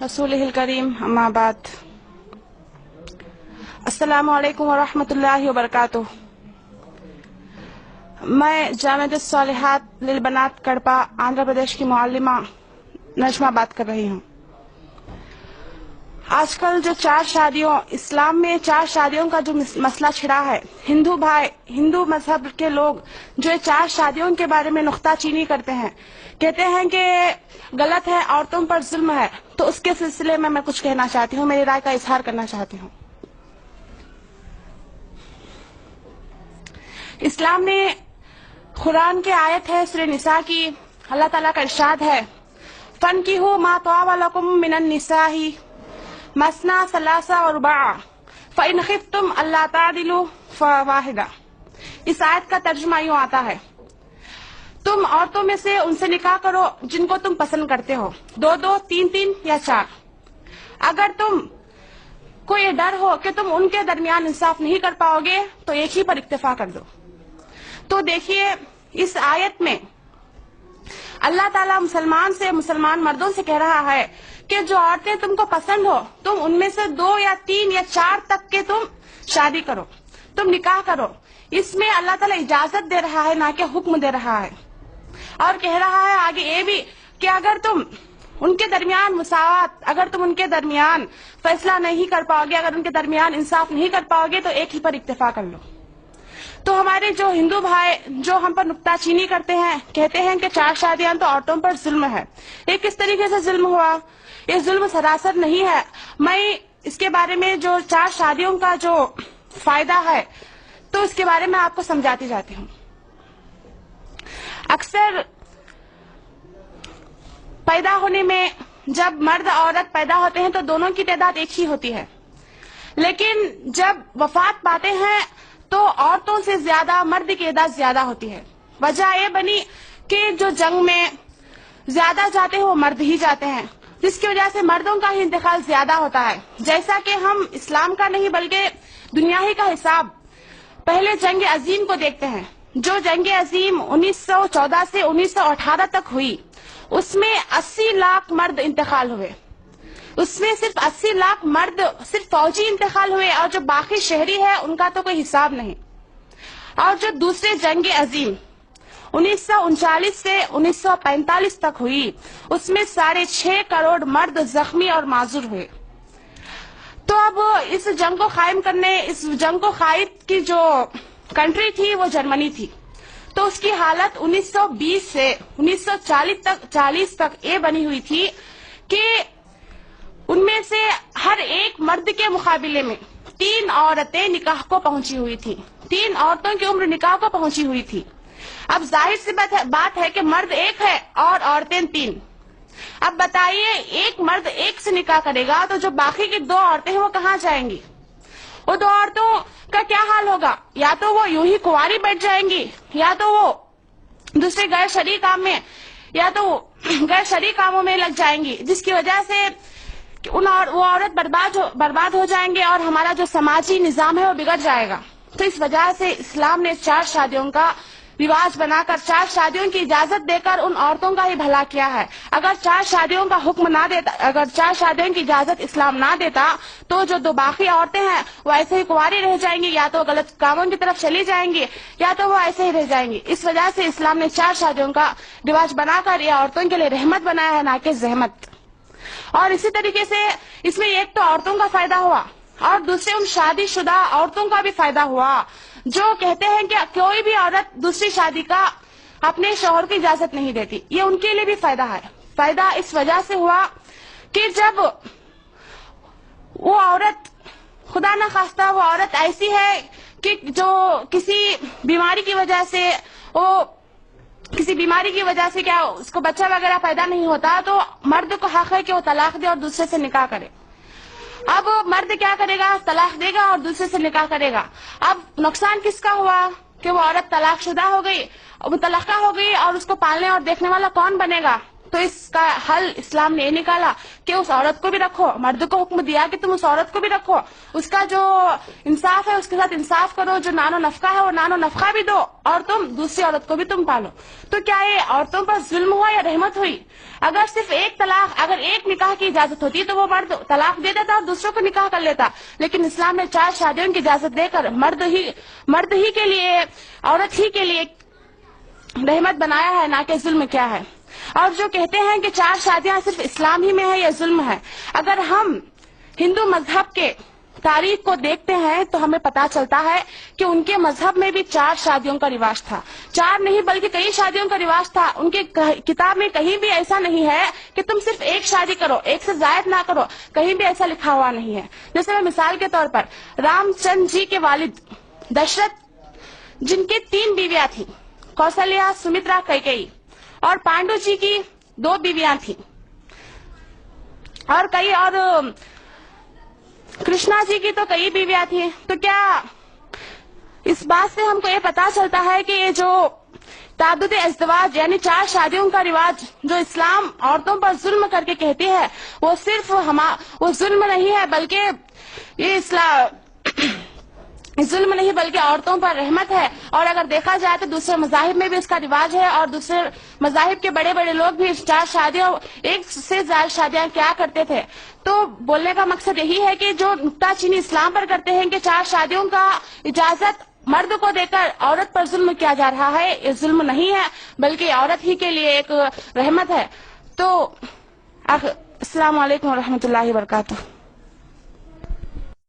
रसूलिहिल करीम अम्मा बाद। अस्सलामु अलैकुम वरहमतुल्लाहि वबरकातुह। मैं जामिअतुस सालिहात लिल बनात कड़पा आंध्र प्रदेश की मुअल्लिमा नजमा बात कर रही हूँ। आजकल जो इस्लाम में चार शादियों का जो मसला छिड़ा है, हिंदू मजहब के लोग जो 4 शादियों के बारे में नुक्ताचीनी करते हैं, कहते हैं कि गलत है, औरतों पर जुल्म है, तो उसके सिलसिले में मैं कुछ कहना चाहती हूँ, मेरी राय का इजहार करना चाहती हूँ। इस्लाम ने कुरान के आयत है सूरह निसा की, अल्लाह ताला का इरशाद है, फनकिहू मा तवा लकुम मिनन निसाही मसना सलासा और रुबा फ़इन खिफ्तुम अल्ला तादिलू फवाहिदा। इस आयत का तर्जुमा यूं आता है, तुम औरतों में से उनसे निकाह करो जिनको तुम पसंद करते हो, 2-2, 3-3 या 4। अगर तुम को ये डर हो कि तुम उनके दरमियान इंसाफ नहीं कर पाओगे तो एक ही पर इक्तिफा कर दो। तो देखिए, इस आयत में अल्लाह ताला मुसलमान मर्दों से कह रहा है कि जो औरतें तुमको पसंद हो, तुम उनमें से 2 या 3 या 4 तक के तुम शादी करो, तुम निकाह करो। इसमें अल्लाह ताला इजाजत दे रहा है, ना कि हुक्म दे रहा है। और कह रहा है आगे ये भी कि अगर तुम उनके दरमियान मुसावात, अगर तुम उनके दरमियान फैसला नहीं कर पाओगे, अगर उनके दरमियान इंसाफ नहीं कर पाओगे तो एक ही पर इक्तिफा कर लो। तो हमारे जो हिंदू भाई जो हम पर नुक्ताचीनी करते हैं, कहते हैं कि 4 शादियां तो औरतों पर जुल्म है। ये किस तरीके से जुल्म हुआ? ये जुल्म सरासर नहीं है। मैं इसके बारे में जो 4 शादियों का जो फायदा है तो इसके बारे में आपको समझाती जाती हूँ। अक्सर पैदा होने में जब मर्द औरत पैदा होते हैं तो दोनों की तादाद एक ही होती है, लेकिन जब वफात पाते हैं तो औरतों से ज्यादा मर्द की तादाद ज्यादा होती है। वजह ये बनी कि जो जंग में ज्यादा जाते हैं वो मर्द ही जाते हैं, जिसकी वजह से मर्दों का ही इंतकाल ज्यादा होता है। जैसा कि हम इस्लाम का नहीं बल्कि दुनिया ही का हिसाब पहले जंग अजीम को देखते हैं। जो जंग अजीम 1914 से 1918 तक हुई, उसमें 80 लाख मर्द इंतकाल हुए। उसमें सिर्फ 80 लाख मर्द सिर्फ फौजी इंतकाल हुए, और जो बाकी शहरी है उनका तो कोई हिसाब नहीं। और जो दूसरे जंग अजीम 1939 से 1945 तक हुई, उसमें 6.5 करोड़ मर्द जख्मी और माजूर हुए। तो अब इस जंग को कायद की जो कंट्री थी वो जर्मनी थी। तो उसकी हालत 1920 से 1940 तक ये बनी हुई थी कि उनमें से हर एक मर्द के मुकाबले में 3 औरतें निकाह को पहुंची हुई थी। 3 औरतों की उम्र निकाह को पहुंची हुई थी। अब जाहिर सी बात है कि मर्द 1 है और औरतें 3। अब बताइए, एक मर्द 1 से निकाह करेगा तो जो बाकी की 2 औरतें हैं वो कहाँ जाएंगी? वो 2 औरतों का क्या हाल होगा? या तो वो यूं ही कुंवारी बैठ जाएंगी, या तो वो दूसरे गैर शरई काम में, या तो गैर शरई कामों में लग जाएंगी, जिसकी वजह से वो औरत बर्बाद हो जाएंगे और हमारा जो समाजी निजाम है वो बिगड़ जाएगा। तो इस वजह से इस्लाम ने 4 शादियों का रिवाज बनाकर 4 शादियों की इजाजत देकर उन औरतों का ही भला किया है। अगर 4 शादियों का हुक्म ना देता, अगर 4 शादियों की इजाजत इस्लाम ना देता तो जो 2 बाकी औरतें हैं वो ऐसे ही कुंवारी रह जाएंगी, या तो गलत कामों की तरफ चली जाएंगी, या तो वो ऐसे ही रह जाएंगी। इस वजह से इस्लाम ने 4 शादियों का रिवाज बनाकर ये औरतों के लिए रहमत बनाया है, ना कि जहमत। और इसी तरीके से इसमें एक तो औरतों का फायदा हुआ और दूसरे उन शादीशुदा औरतों का भी फायदा हुआ जो कहते हैं कि कोई भी औरत दूसरी शादी का अपने शौहर की इजाजत नहीं देती। ये उनके लिए भी फायदा है। फायदा इस वजह से हुआ कि जब वो औरत, खुदा न खास्ता वो औरत ऐसी है कि जो किसी बीमारी की वजह से क्या उसको बच्चा वगैरह पैदा नहीं होता, तो मर्द को हक है कि वो तलाक दे और दूसरे से निकाह करे। अब मर्द क्या करेगा? तलाक देगा और दूसरे से निकाह करेगा। अब नुकसान किसका हुआ कि वो औरत तलाकशुदा हो गई, मुतल्लका हो गई, और उसको पालने और देखने वाला कौन बनेगा? تو اس کا حل اسلام نے یہ نکالا کہ اس عورت کو بھی رکھو، مرد کو حکم دیا کہ تم اس عورت کو بھی رکھو، اس کا جو انصاف ہے اس کے ساتھ انصاف کرو، جو نان و نفقہ ہے وہ نان و نفقہ بھی دو، اور تم دوسری عورت کو بھی تم پالو۔ تو کیا یہ عورتوں پر ظلم ہوا یا رحمت ہوئی؟ اگر صرف ایک طلاق، اگر ایک نکاح کی اجازت ہوتی تو وہ مرد طلاق دے دیتا اور دوسروں کو نکاح کر لیتا، لیکن اسلام نے 4 شادیوں کی اجازت دے کر مرد ہی کے لیے، عورت ہی کے لیے رحمت بنایا ہے، نہ کہ ظلم کیا ہے۔ اور جو کہتے ہیں کہ 4 شادیاں صرف اسلام ہی میں ہے یا ظلم ہے، اگر ہم ہندو مذہب کے تاریخ کو دیکھتے ہیں تو ہمیں پتا چلتا ہے کہ ان کے مذہب میں بھی 4 شادیوں کا رواج تھا، 4 نہیں بلکہ کئی شادیوں کا رواج تھا۔ ان کی کتاب میں کہیں بھی ایسا نہیں ہے کہ تم صرف ایک شادی کرو، ایک سے زائد نہ کرو، کہیں بھی ایسا لکھا ہوا نہیں ہے۔ جیسے میں مثال کے طور پر رام چندر جی کے والد دشرت، جن کی 3 بیویاں تھیں، کوسلیہ، سمترا، کیکئی، اور پانڈو جی کی 2 بیویاں تھیں، اور کئی اور کرشنا جی کی تو کئی بیویاں تھیں۔ تو کیا اس بات سے ہم کو یہ پتا چلتا ہے کہ یہ جو تعدد ازدواج یعنی 4 شادیوں کا رواج جو اسلام عورتوں پر ظلم کر کے کہتی ہے، وہ صرف وہ ظلم نہیں ہے، بلکہ یہ ظلم نہیں بلکہ عورتوں پر رحمت ہے۔ اور اگر دیکھا جائے تو دوسرے مذاہب میں بھی اس کا رواج ہے، اور دوسرے مذاہب کے بڑے بڑے لوگ بھی 4 شادیوں، ایک سے زیادہ شادیاں کیا کرتے تھے۔ تو بولنے کا مقصد یہی ہے کہ جو نکتہ چینی اسلام پر کرتے ہیں کہ 4 شادیوں کا اجازت مرد کو دے کر عورت پر ظلم کیا جا رہا ہے، یہ ظلم نہیں ہے بلکہ عورت ہی کے لیے ایک رحمت ہے۔ تو السلام علیکم ورحمۃ اللہ وبرکاتہ۔